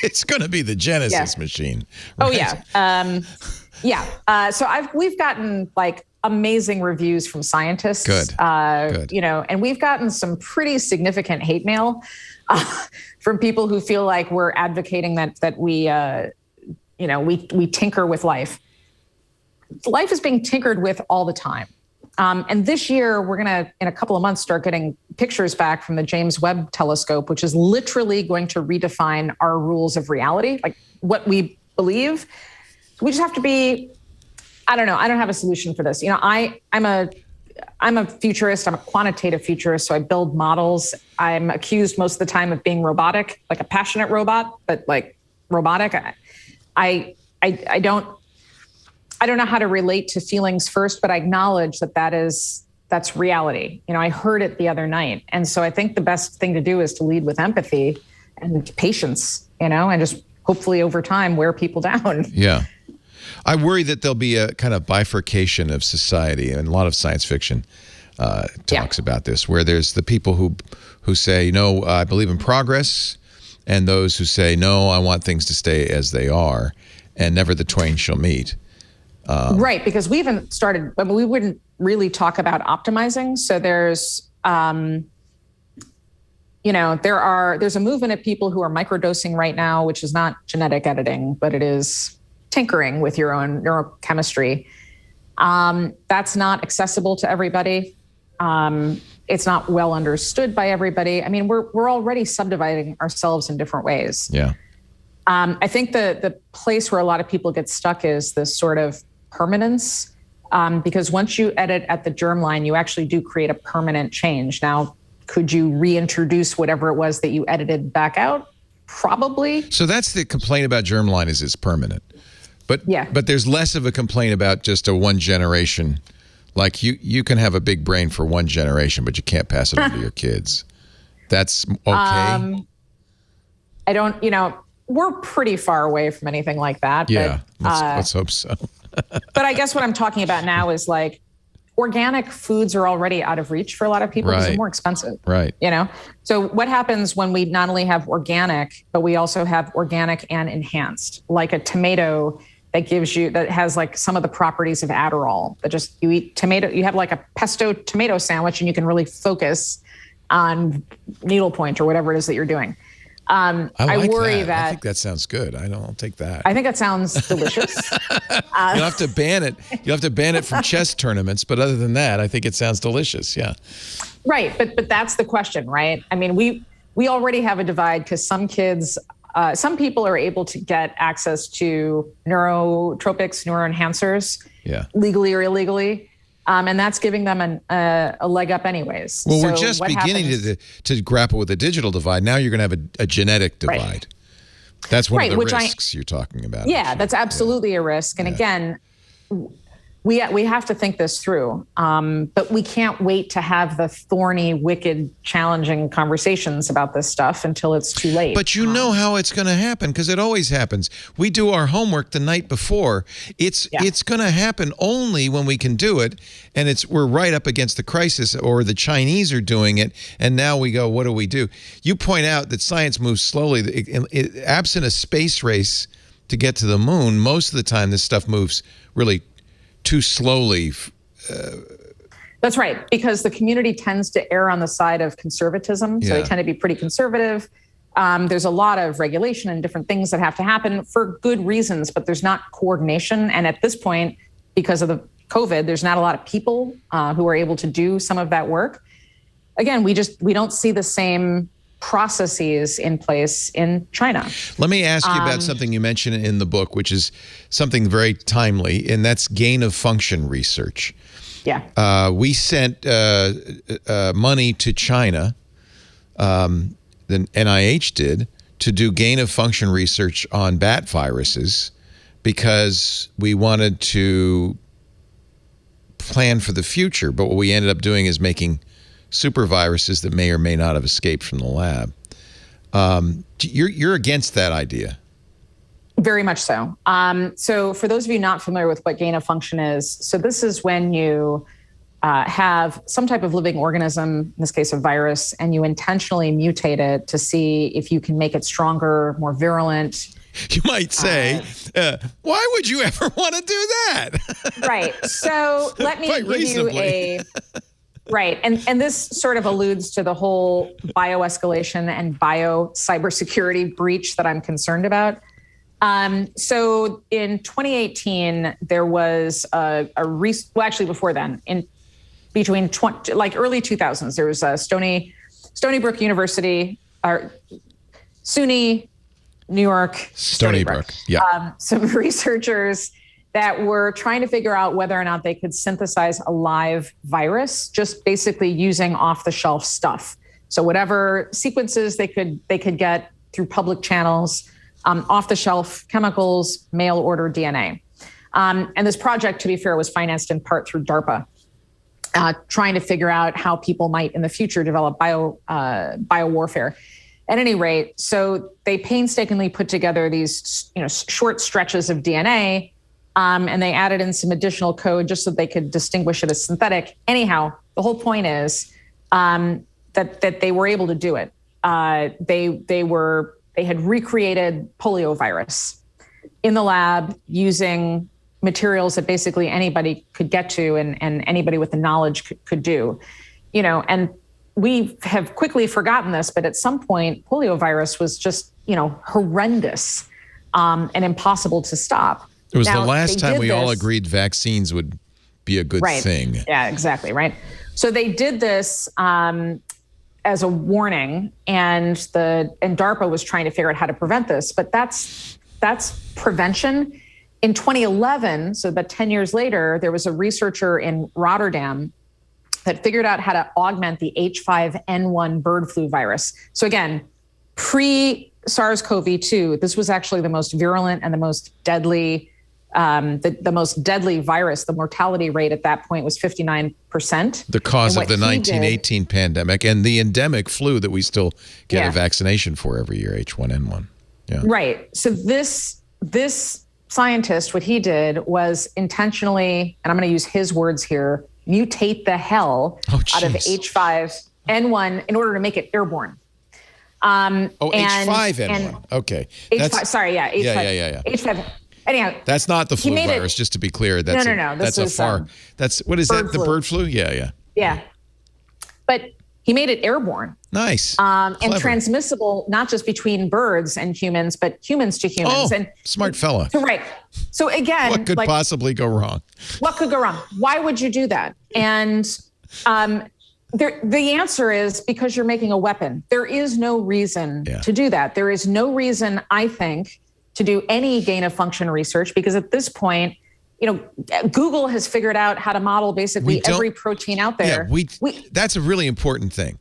it's going to be the Genesis machine. Right? Oh yeah. So we've gotten like amazing reviews from scientists. Good. And we've gotten some pretty significant hate mail from people who feel like we're advocating that we tinker with life. Life is being tinkered with all the time. And this year, we're going to, in a couple of months, start getting pictures back from the James Webb telescope, which is literally going to redefine our rules of reality, like what we believe. We just have to be, I don't know. I don't have a solution for this. I'm a futurist. I'm a quantitative futurist. So I build models. I'm accused most of the time of being robotic, like a passionate robot, but like robotic. I don't know how to relate to feelings first, but I acknowledge that's reality. I heard it the other night. And so I think the best thing to do is to lead with empathy and patience, and just hopefully over time wear people down. Yeah. I worry that there'll be a kind of bifurcation of society, and a lot of science fiction talks about this, where there's the people who say, no, I believe in progress, and those who say, no, I want things to stay as they are, and never the twain shall meet. Right, because we haven't started, we wouldn't really talk about optimizing. So there's, there's a movement of people who are microdosing right now, which is not genetic editing, but it is tinkering with your own neurochemistry. That's not accessible to everybody. It's not well understood by everybody. I mean, we're already subdividing ourselves in different ways. Yeah. I think the place where a lot of people get stuck is this sort of permanence, because once you edit at the germline, you actually do create a permanent change. Now, could you reintroduce whatever it was that you edited back out? Probably. So that's the complaint about germline is it's permanent. But there's less of a complaint about just a one generation. Like you can have a big brain for one generation, but you can't pass it on to your kids. That's okay. I don't, we're pretty far away from anything like that. Yeah, but, let's hope so. But I guess what I'm talking about now is like organic foods are already out of reach for a lot of people because they're more expensive. Right. So what happens when we not only have organic, but we also have organic and enhanced, like a tomato that has like some of the properties of Adderall, that just you eat tomato, you have like a pesto tomato sandwich and you can really focus on needlepoint or whatever it is that you're doing. I worry that. I think that sounds good. I'll take that. I think that sounds delicious. You'll have to ban it. You'll have to ban it from chess tournaments. But other than that, I think it sounds delicious. Yeah. Right. But that's the question, right? I mean, we already have a divide because some people are able to get access to neurotropics, neuroenhancers, legally or illegally. And that's giving them a leg up anyways. Well, we're just beginning to grapple with the digital divide. Now you're going to have a genetic divide. Right. That's one of the risks you're talking about. Yeah, that's absolutely a risk. And again, we have to think this through. But we can't wait to have the thorny, wicked, challenging conversations about this stuff until it's too late. But you know how it's going to happen because it always happens. We do our homework the night before. It's going to happen only when we can do it, and we're right up against the crisis, or the Chinese are doing it, and now we go, what do we do? You point out that science moves slowly. Absent a space race to get to the moon, most of the time this stuff moves really too slowly. That's right, because the community tends to err on the side of conservatism. So they tend to be pretty conservative. There's a lot of regulation and different things that have to happen for good reasons, but there's not coordination. And at this point, because of the COVID, there's not a lot of people who are able to do some of that work. Again, we don't see the same processes in place in China. Let me ask you about something you mentioned in the book, which is something very timely, and that's gain of function research. Yeah. We sent money to China, the NIH did, to do gain of function research on bat viruses because we wanted to plan for the future. But what we ended up doing is making super viruses that may or may not have escaped from the lab. You're against that idea. Very much so. So for those of you not familiar with what gain of function is, so this is when you have some type of living organism, in this case a virus, and you intentionally mutate it to see if you can make it stronger, more virulent. You might say, why would you ever want to do that? Right. So let me give you a... Right. And this sort of alludes to the whole bioescalation and cybersecurity breach that I'm concerned about. So in 2018, there was actually before then, in between early 2000s, there was a Stony Brook University, or SUNY, New York, Stony Brook. Yeah. Some researchers that were trying to figure out whether or not they could synthesize a live virus, just basically using off-the-shelf stuff. So whatever sequences they could get through public channels, off-the-shelf chemicals, mail-order DNA. And this project, to be fair, was financed in part through DARPA, trying to figure out how people might in the future develop biowarfare. At any rate, so they painstakingly put together these short stretches of DNA, and they added in some additional code just so they could distinguish it as synthetic. Anyhow, the whole point is that they were able to do it. They had recreated poliovirus in the lab using materials that basically anybody could get to and anybody with the knowledge could do. And we have quickly forgotten this, but at some point, poliovirus was just horrendous and impossible to stop. It was the last time we all agreed vaccines would be a good thing. Yeah, exactly. Right. So they did this as a warning, and DARPA was trying to figure out how to prevent this. But that's prevention. In 2011, so about 10 years later, there was a researcher in Rotterdam that figured out how to augment the H5N1 bird flu virus. So again, pre-SARS-CoV-2, this was actually the most virulent and the most deadly, the most deadly virus. The mortality rate at that point was 59%. The cause of the 1918 pandemic and the endemic flu that we still get a vaccination for every year, H1N1. Yeah. Right. So this scientist, what he did was intentionally, and I'm going to use his words here, mutate the hell out of H5N1 in order to make it airborne. H5N1. Okay. H5, sorry, yeah. H5, yeah. H5. Anyhow, that's not the flu virus, just to be clear. That's no. That's a far. That's what is that? The bird flu? Yeah. But he made it airborne. Nice. And transmissible, not just between birds and humans, but humans to humans. Oh, smart fella. Right. So again, what could possibly go wrong? What could go wrong? Why would you do that? And the answer is because you're making a weapon. There is no reason to do that. There is no reason, I think, to do any gain of function research, because at this point, Google has figured out how to model basically every protein out there. Yeah, that's a really important thing.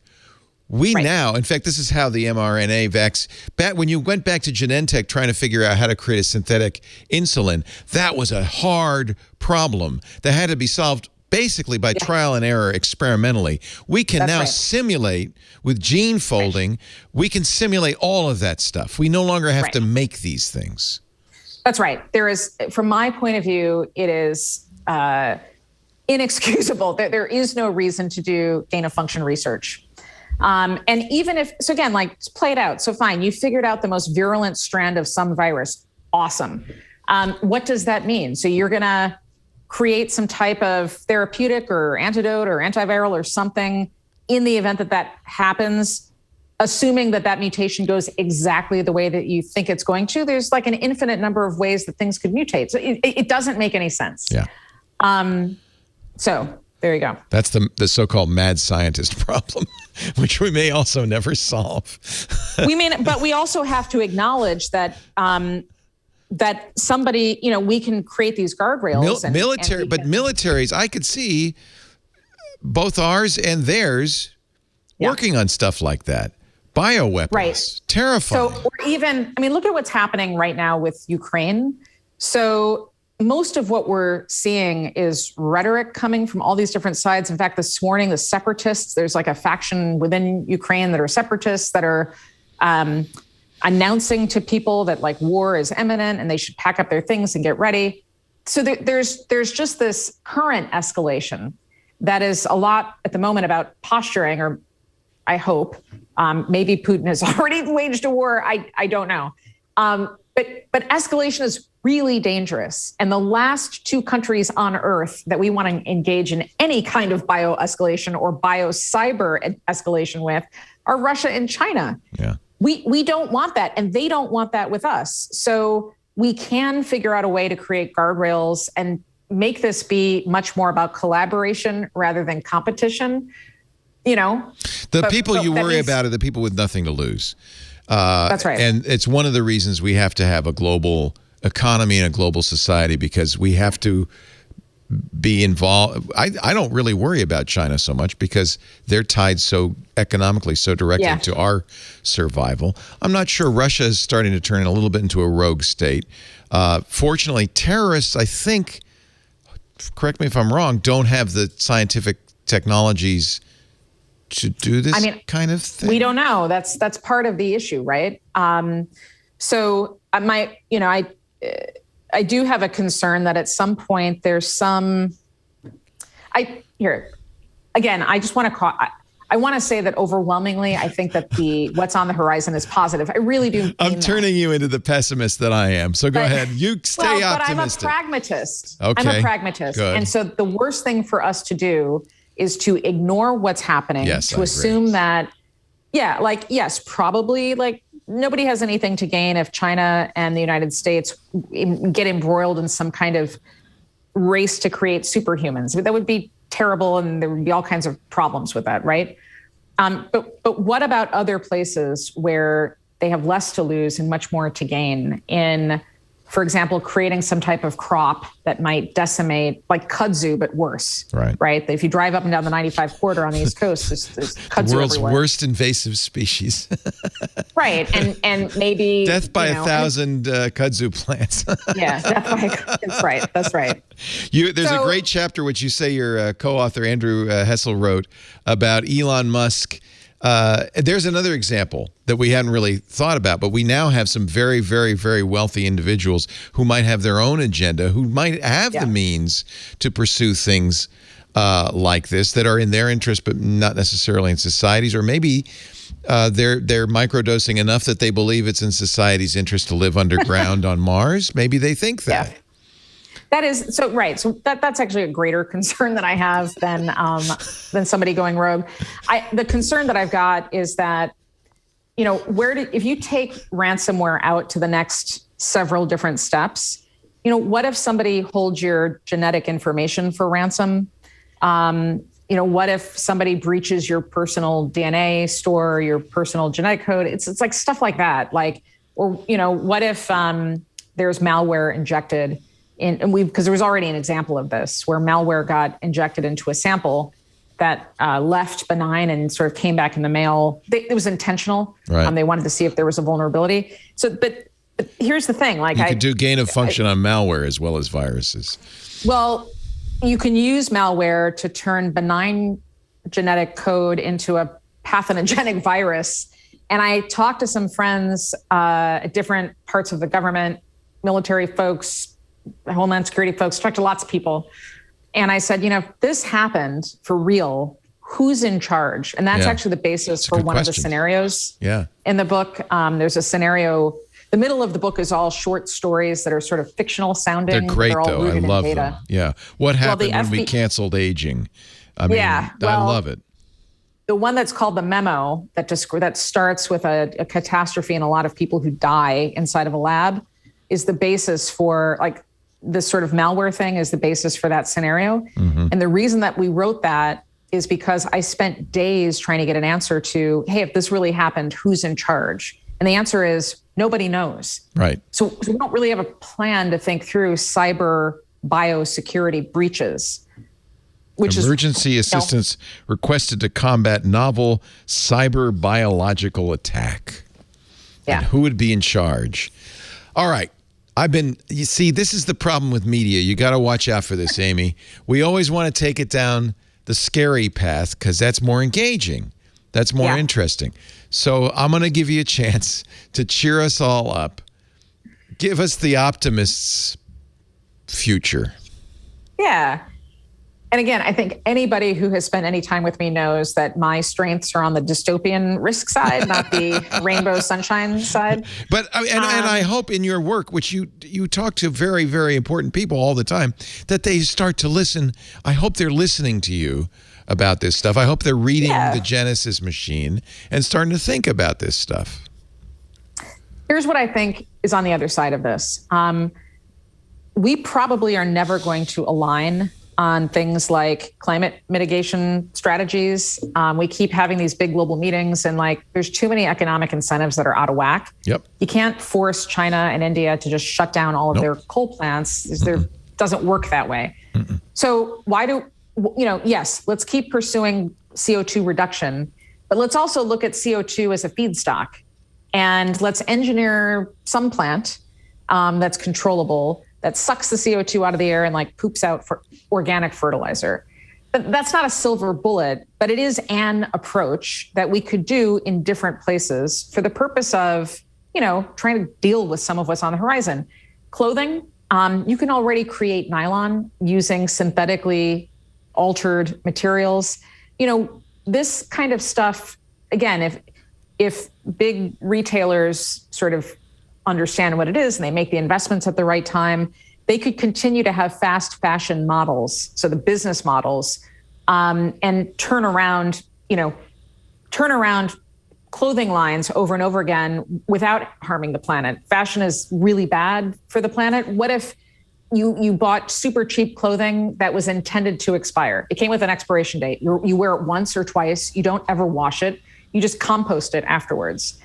Now, in fact, this is how the mRNA when you went back to Genentech trying to figure out how to create a synthetic insulin, that was a hard problem that had to be solved basically by trial and error experimentally. We can now simulate with gene folding. We can simulate all of that stuff. We no longer have to make these things. That's right. There is, from my point of view, it is inexcusable that there is no reason to do gain of function research. And even if, so again, like play it out. So fine, you figured out the most virulent strand of some virus. Awesome. What does that mean? So you're going to create some type of therapeutic or antidote or antiviral or something in the event that happens, assuming that mutation goes exactly the way that you think it's going to. There's like an infinite number of ways that things could mutate. So it doesn't make any sense. Yeah. So there you go. That's the so-called mad scientist problem, which we may also never solve. But we also have to acknowledge that that somebody, we can create these guardrails. Militaries, I could see both ours and theirs working on stuff like that. Bioweapons. Right. Terrifying. So, or even, look at what's happening right now with Ukraine. So most of what we're seeing is rhetoric coming from all these different sides. In fact, this morning, the separatists, there's like a faction within Ukraine that are separatists that are announcing to people that like war is imminent and they should pack up their things and get ready. So there's just this current escalation that is a lot at the moment about posturing, or I hope, maybe Putin has already waged a war. I don't know. But escalation is really dangerous. And the last two countries on earth that we want to engage in any kind of bio-escalation or bio-cyber escalation with are Russia and China. Yeah. We don't want that, and they don't want that with us. So we can figure out a way to create guardrails and make this be much more about collaboration rather than competition. The people you worry about are the people with nothing to lose. That's right. And it's one of the reasons we have to have a global economy and a global society, because we have to be involved. I don't really worry about China so much because they're tied so economically, so directly to our survival. I'm not sure Russia is starting to turn a little bit into a rogue state. Fortunately, terrorists, I think, correct me if I'm wrong, don't have the scientific technologies to do this kind of thing. We don't know. That's part of the issue, right? So I do have a concern that at some point there's some. I just want to I want to say that overwhelmingly, I think that what's on the horizon is positive. I really do. I'm turning you into the pessimist that I am. So go ahead. You stay optimistic. But I'm a pragmatist. Okay. I'm a pragmatist. Good. And so the worst thing for us to do is to ignore what's happening, to assume that, yes, probably nobody has anything to gain if China and the United States get embroiled in some kind of race to create superhumans. That would be terrible and there would be all kinds of problems with that, right? But what about other places where they have less to lose and much more to gain in, for example, creating some type of crop that might decimate, like kudzu, but worse, right? If you drive up and down the 95 corridor on the East Coast, there's kudzu the world's everywhere. Worst invasive species. Right, and maybe... Death by 1,000 kudzu plants. Yeah, that's right. There's a great chapter which you say your co-author Andrew Hessel wrote about Elon Musk. There's another example that we hadn't really thought about, but we now have some very, very, very wealthy individuals who might have their own agenda, who might have the means to pursue things like this that are in their interest, but not necessarily in society's, or maybe they're microdosing enough that they believe it's in society's interest to live underground on Mars. Maybe they think that. Yeah. That is so right. So that's actually a greater concern that I have than somebody going rogue. The concern that I've got is that, if you take ransomware out to the next several different steps, what if somebody holds your genetic information for ransom? What if somebody breaches your personal DNA store, your personal genetic code? It's like stuff like that. What if there's malware injected? Because there was already an example of this where malware got injected into a sample that left benign and sort of came back in the mail. It was intentional. Right. They wanted to see if there was a vulnerability. So, but here's the thing: you could do gain of function on malware as well as viruses. Well, you can use malware to turn benign genetic code into a pathogenic virus. And I talked to some friends at different parts of the government, military folks, Homeland Security folks, talked to lots of people. And I said, if this happened for real, who's in charge? And that's actually the basis for one of the scenarios in the book. There's a scenario, the middle of the book is all short stories that are sort of fictional sounding. They're great, all though. I love data. them. Yeah. What happened when we canceled aging? I mean, I love it. The one that's called the memo that starts with a catastrophe and a lot of people who die inside of a lab is the basis for this sort of malware thing is the basis for that scenario. Mm-hmm. And the reason that we wrote that is because I spent days trying to get an answer to, hey, if this really happened, who's in charge? And the answer is nobody knows. Right. So we don't really have a plan to think through cyber biosecurity breaches. Emergency assistance requested to combat novel cyber biological attack. Yeah. And who would be in charge? All right. You see, this is the problem with media. You got to watch out for this, Amy. We always want to take it down the scary path because that's more engaging. That's more interesting. So I'm going to give you a chance to cheer us all up. Give us the optimist's future. Yeah. And again, I think anybody who has spent any time with me knows that my strengths are on the dystopian risk side, not the rainbow sunshine side. But and I hope in your work, which you talk to very, very important people all the time, that they start to listen. I hope they're listening to you about this stuff. I hope they're reading the Genesis Machine and starting to think about this stuff. Here's what I think is on the other side of this. We probably are never going to align on things like climate mitigation strategies. We keep having these big global meetings and there's too many economic incentives that are out of whack. Yep. You can't force China and India to just shut down all of their coal plants. There doesn't work that way. So yes, let's keep pursuing CO2 reduction, but let's also look at CO2 as a feedstock and let's engineer some plant that's controllable, that sucks the CO2 out of the air and poops out for organic fertilizer. But that's not a silver bullet, but it is an approach that we could do in different places for the purpose of, trying to deal with some of what's on the horizon. Clothing, you can already create nylon using synthetically altered materials. This kind of stuff, again, if big retailers sort of understand what it is and they make the investments at the right time, they could continue to have fast fashion models, so the business models, and turn around clothing lines over and over again without harming the planet. Fashion is really bad for the planet. What if you bought super cheap clothing that was intended to expire. It came with an expiration date. You wear it once or twice. You don't ever wash it. You just compost it afterwards.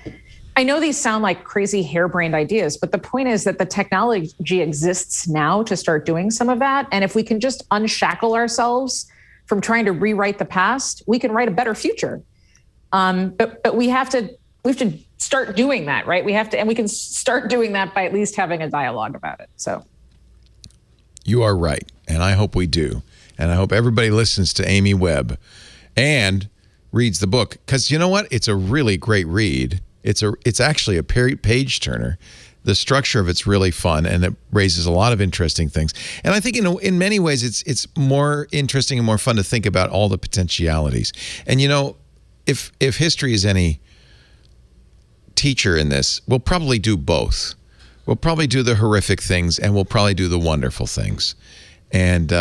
I know these sound like crazy harebrained ideas, but the point is that the technology exists now to start doing some of that. And if we can just unshackle ourselves from trying to rewrite the past, we can write a better future. But we have to start doing that, right? And we can start doing that by at least having a dialogue about it. So. You are right, and I hope we do. And I hope everybody listens to Amy Webb and reads the book, because you know what? It's a really great read. It's actually a page turner. The structure of it's really fun, and it raises a lot of interesting things. And I think in many ways it's more interesting and more fun to think about all the potentialities. And you know, if history is any teacher in this, we'll probably do both. We'll probably do the horrific things, and we'll probably do the wonderful things. And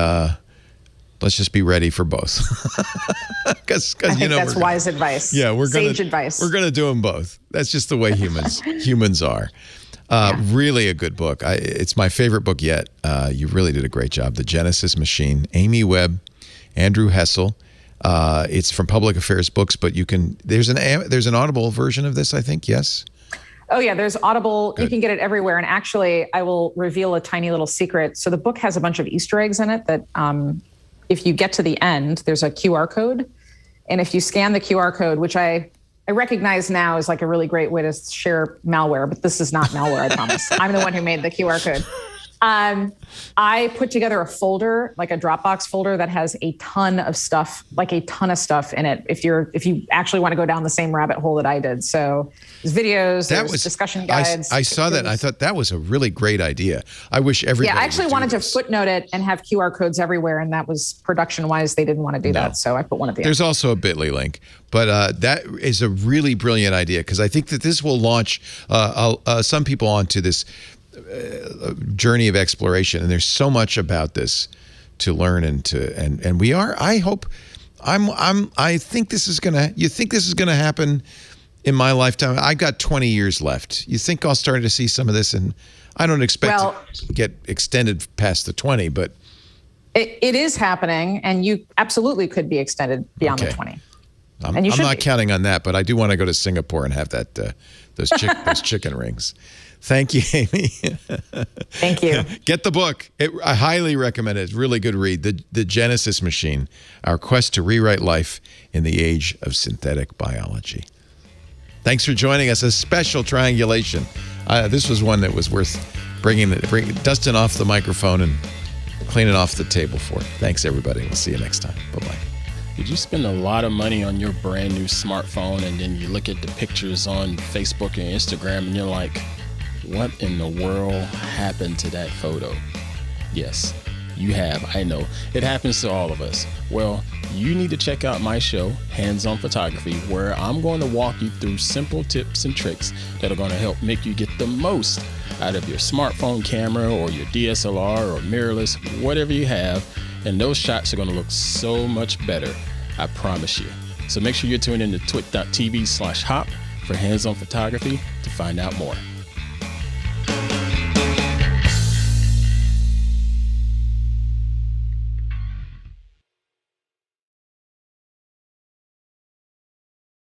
let's just be ready for both. Because I think that's wise advice. Yeah, sage advice. We're gonna do them both. That's just the way humans are. Really a good book. It's my favorite book yet. You really did a great job. The Genesis Machine. Amy Webb, Andrew Hessel. It's from Public Affairs Books, but there's an Audible version of this, I think. Yes. Oh, yeah, there's Audible. Good. You can get it everywhere. And actually, I will reveal a tiny little secret. So the book has a bunch of Easter eggs in it that if you get to the end, there's a QR code. And if you scan the QR code, which I recognize now is like a really great way to share malware, but this is not malware, I promise. I'm the one who made the QR code. I put together a folder, like a Dropbox folder that has a ton of stuff in it. If you actually want to go down the same rabbit hole that I did. So there's videos, there's discussion guides. I saw that and I thought that was a really great idea. I wish everybody I actually wanted to footnote it and have QR codes everywhere. And that was production wise. They didn't want to do that. So I put one at the end. There's also a bit.ly link, but that is a really brilliant idea, because I think that this will launch some people onto this journey of exploration, and there's so much about this to learn and we are. I hope. I think this is gonna. You think this is gonna happen in my lifetime? I got 20 years left. You think I'll start to see some of this, and I don't expect to get extended past the 20, but it is happening, and you absolutely could be extended beyond the 20. I'm not counting on that, but I do want to go to Singapore and have that those chicken rings. Thank you, Amy. Thank you. Get the book. I highly recommend it. It's a really good read. The Genesis Machine, Our Quest to Rewrite Life in the Age of Synthetic Biology. Thanks for joining us. A special triangulation. This was one that was worth dusting off the microphone and cleaning off the table for. Thanks, everybody. We'll see you next time. Bye-bye. Did you spend a lot of money on your brand new smartphone, and then you look at the pictures on Facebook and Instagram and you're like, what in the world happened to that photo? Yes, you have. I know. It happens to all of us. Well, you need to check out my show, Hands On Photography, where I'm going to walk you through simple tips and tricks that are going to help make you get the most out of your smartphone camera or your DSLR or mirrorless, whatever you have. And those shots are going to look so much better. I promise you. So make sure you're tuned in to twit.tv/hop for Hands On Photography to find out more.